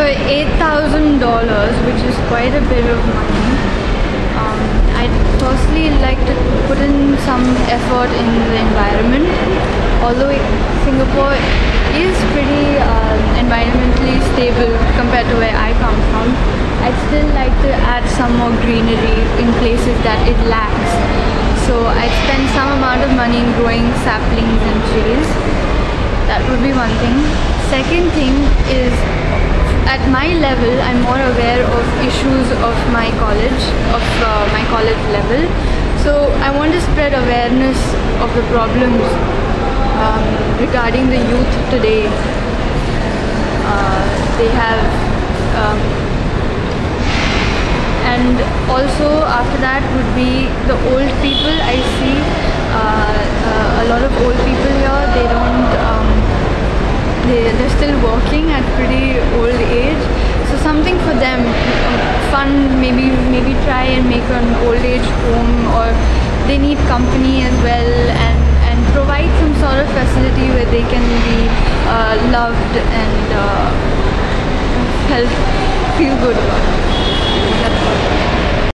for $8,000, which is quite a bit of money, I'd firstly like to put in some effort in the environment. Although Singapore is pretty environmentally stable compared to where I come from, I'd still like to add some more greenery in places that it lacks. So I'd spend some amount of money in growing saplings and trees. That would be one thing. Second thing is, at my level, I'm more aware of issues of my college level. So I want to spread awareness of the problems regarding the youth today. They have and also after that would be the old people. I see a lot of old people here. They're still working at pretty old age, so something for them, fun, maybe try and make an old age home, or they need company as well, and provide some sort of facility where they can be loved and feel good about it.